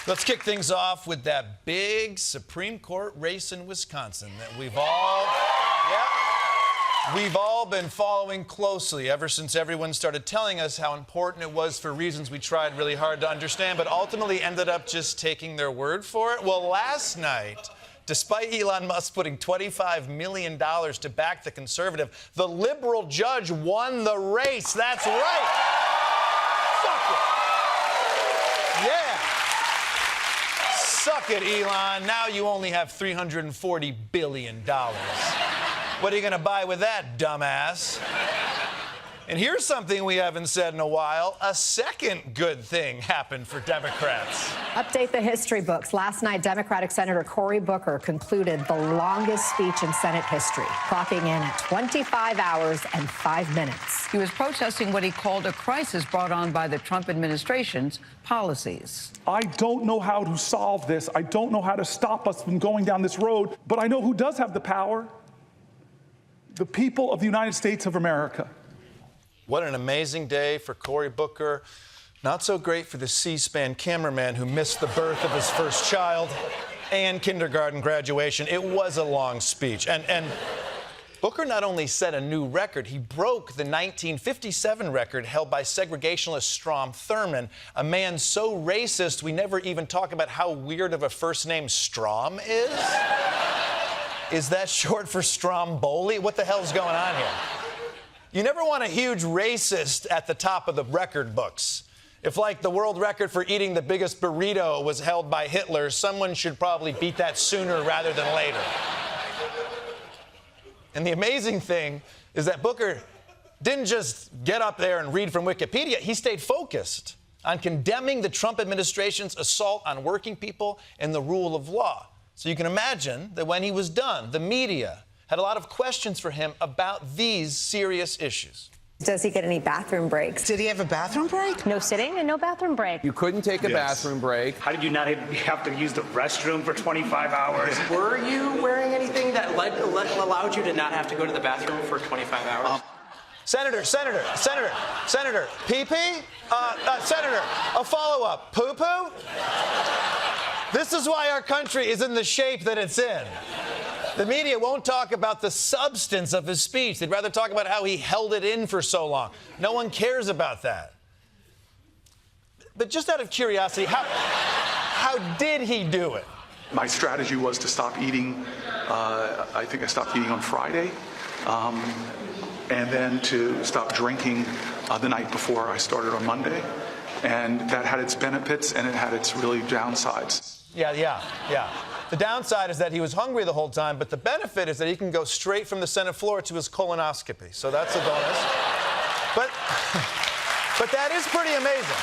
Let's kick things off with that big Supreme Court race in Wisconsin that we've all been following closely ever since everyone started telling us how important it was for reasons we tried really hard to understand, but ultimately ended up just taking their word for it. Well, last night, despite Elon Musk putting $25 million to back the conservative, the liberal judge won the race. That's right. Suck it. Yeah. Suck it, Elon. Now you only have $340 billion. What are you going to buy with that, dumbass? And here's something we haven't said in a while. A second good thing happened for Democrats. Update the history books. Last night, Democratic Senator Cory Booker concluded the longest speech in Senate history, clocking in at 25 hours and 5 minutes. He was protesting what he called a crisis brought on by the Trump administration's policies. I don't know how to solve this. I don't know how to stop us from going down this road, but I know who does have the power. The people of the United States of America. What an amazing day for Cory Booker. Not so great for the C-SPAN cameraman who missed the birth of his first child and kindergarten graduation. It was a long speech. And Booker not only set a new record, he broke the 1957 record held by segregationist Strom Thurmond, a man so racist we never even talk about how weird of a first name Strom is. Is that short for Stromboli? What the hell's going on here? You never want a huge racist at the top of the record books. If, like, the world record for eating the biggest burrito was held by Hitler, someone should probably beat that sooner rather than later. And the amazing thing is that Booker didn't just get up there and read from Wikipedia. He stayed focused on condemning the Trump administration's assault on working people and the rule of law. So you can imagine that when he was done, the media had a lot of questions for him about these serious issues. Does he get any bathroom breaks? Did he have a bathroom break? No sitting and no bathroom break. You couldn't take a bathroom break. How did you not have to use the restroom for 25 hours? Were you wearing anything that allowed you to not have to go to the bathroom for 25 hours? Senator, pee-pee? Senator, a follow-up, poo-poo? This is why our country is in the shape that it's in. The media won't talk about the substance of his speech. They'd rather talk about how he held it in for so long. No one cares about that. But just out of curiosity, how did he do it? My strategy was to stop eating. I think I stopped eating on Friday. And then to stop drinking the night before I started on Monday. And that had its benefits and it had its really downsides. Yeah. The downside is that he was hungry the whole time, but the benefit is that he can go straight from the Senate floor to his colonoscopy. So that's a bonus. But that is pretty amazing.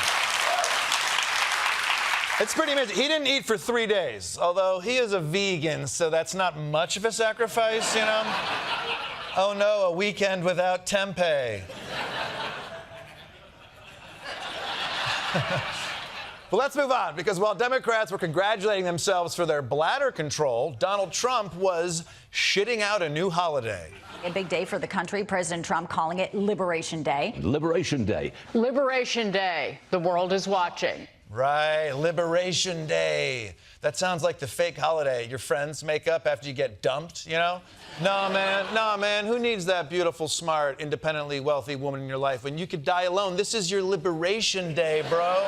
It's pretty amazing. He didn't eat for 3 days, although he is a vegan, so that's not much of a sacrifice, you know? Oh no, a weekend without tempeh. Well, let's move on, because while Democrats were congratulating themselves for their bladder control, Donald Trump was shitting out a new holiday. A big day for the country. President Trump calling it Liberation Day. Liberation Day. Liberation Day. The world is watching. Right, Liberation Day. That sounds like the fake holiday your friends make up after you get dumped, you know? No, man, who needs that beautiful, smart, independently wealthy woman in your life when you could die alone? This is your Liberation Day, bro.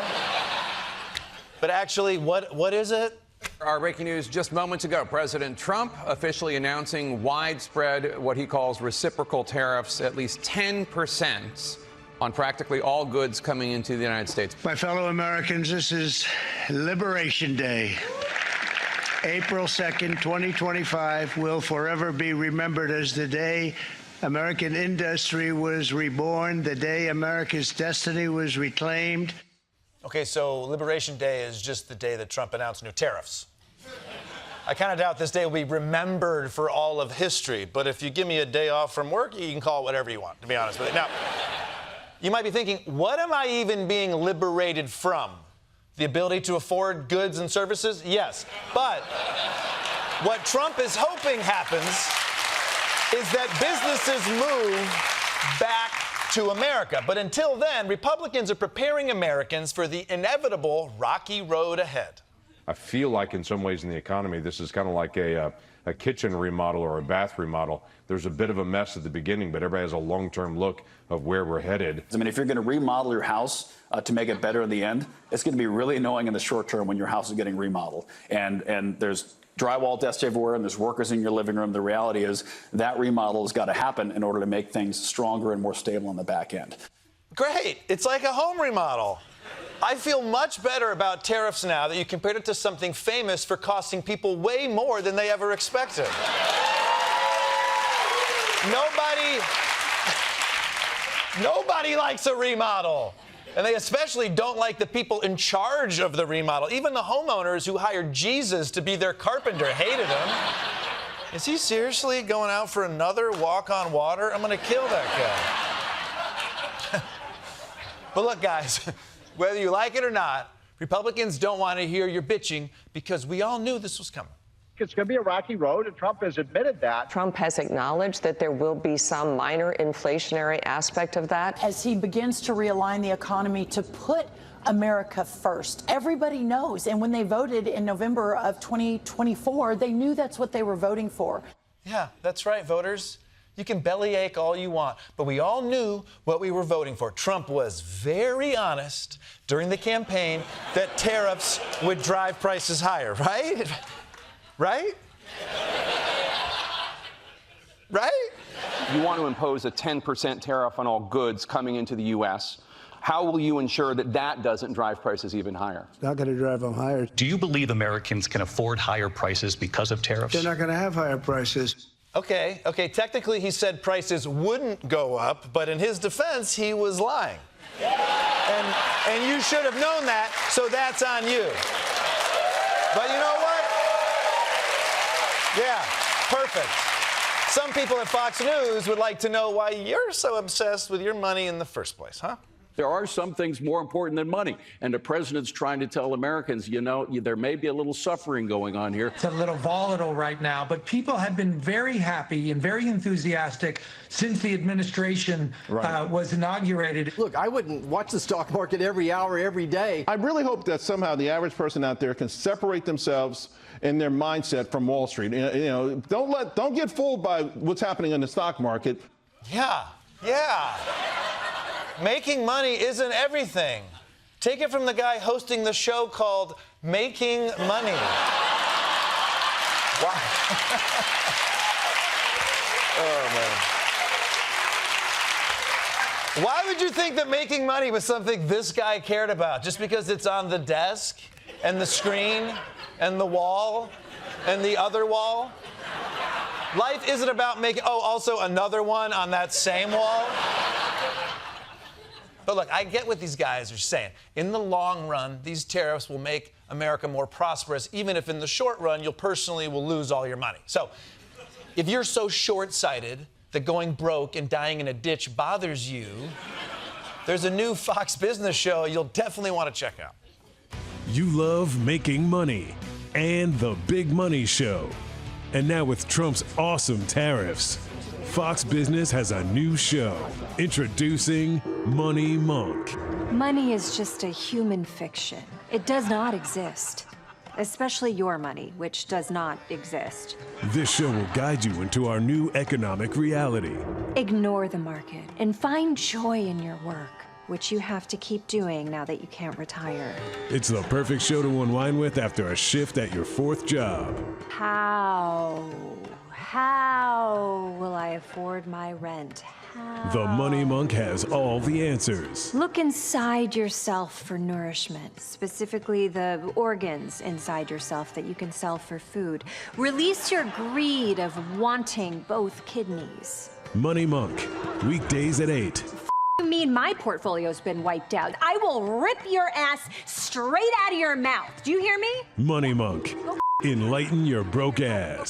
But actually, what is it? Our breaking news just moments ago. President Trump officially announcing widespread, what he calls reciprocal tariffs, at least 10% on practically all goods coming into the United States. My fellow Americans, this is Liberation Day. April 2nd, 2025 will forever be remembered as the day American industry was reborn, the day America's destiny was reclaimed. Okay, so Liberation Day is just the day that Trump announced new tariffs. I kind of doubt this day will be remembered for all of history, but if you give me a day off from work, you can call it whatever you want, to be honest with you. Now, you might be thinking, what am I even being liberated from? The ability to afford goods and services? Yes. But what Trump is hoping happens is that businesses move back to America. But until then, Republicans are preparing Americans for the inevitable rocky road ahead. I feel like in some ways in the economy, this is kind of like a kitchen remodel or a bath remodel. There's a bit of a mess at the beginning, but everybody has a long-term look of where we're headed. I mean, if you're going to remodel your house to make it better in the end, it's going to be really annoying in the short term when your house is getting remodeled. And there's drywall dust everywhere and there's workers in your living room. The reality is that remodel has got to happen in order to make things stronger and more stable on the back end. Great. It's like a home remodel. I feel much better about tariffs now that you compared it to something famous for costing people way more than they ever expected. Nobody likes a remodel. And they especially don't like the people in charge of the remodel. Even the homeowners who hired Jesus to be their carpenter hated him. Is he seriously going out for another walk on water? I'm going to kill that guy. But look, guys, whether you like it or not, Republicans don't want to hear your bitching because we all knew this was coming. It's going to be a rocky road, and Trump has admitted that. Trump has acknowledged that there will be some minor inflationary aspect of that. As he begins to realign the economy to put America first. Everybody knows, and when they voted in November of 2024, they knew that's what they were voting for. Yeah, that's right, voters. You can bellyache all you want, but we all knew what we were voting for. Trump was very honest during the campaign that tariffs would drive prices higher, right? Right? Right? You want to impose a 10% tariff on all goods coming into the U.S. How will you ensure that that doesn't drive prices even higher? It's not going to drive them higher. Do you believe Americans can afford higher prices because of tariffs? They're not going to have higher prices. Okay, technically he said prices wouldn't go up, but in his defense, he was lying. And you should have known that, so that's on you. But you know what? Yeah, perfect. Some people at Fox News would like to know why you're so obsessed with your money in the first place, huh? There are some things more important than money. And the president's trying to tell Americans, you know, there may be a little suffering going on here. It's a little volatile right now, but people have been very happy and very enthusiastic since the administration was inaugurated. Look, I wouldn't watch the stock market every hour, every day. I really hope that somehow the average person out there can separate themselves in their mindset from Wall Street. You know, don't get fooled by what's happening in the stock market. Yeah. Making money isn't everything. Take it from the guy hosting the show called Making Money. Wow. Oh, man. Why would you think that making money was something this guy cared about? Just because it's on the desk and the screen and the wall and the other wall? Life isn't about making... Oh, also another one on that same wall? But look, I get what these guys are saying. In the long run, these tariffs will make America more prosperous, even if in the short run, you'll personally will lose all your money. So if you're so short-sighted that going broke and dying in a ditch bothers you, there's a new Fox Business show you'll definitely want to check out. You love making money and the Big Money Show. And now with Trump's awesome tariffs, Fox Business has a new show introducing Money Monk. Money is just a human fiction. It does not exist, especially your money, which does not exist. This show will guide you into our new economic reality. Ignore the market and find joy in your work, which you have to keep doing now that you can't retire. It's the perfect show to unwind with after a shift at your fourth job. How will I afford my rent? The Money Monk has all the answers. Look inside yourself for nourishment, specifically the organs inside yourself that you can sell for food. Release your greed of wanting both kidneys. Money Monk, weekdays at 8. You mean my portfolio's been wiped out? I will rip your ass straight out of your mouth. Do you hear me? Money Monk, enlighten your broke ass.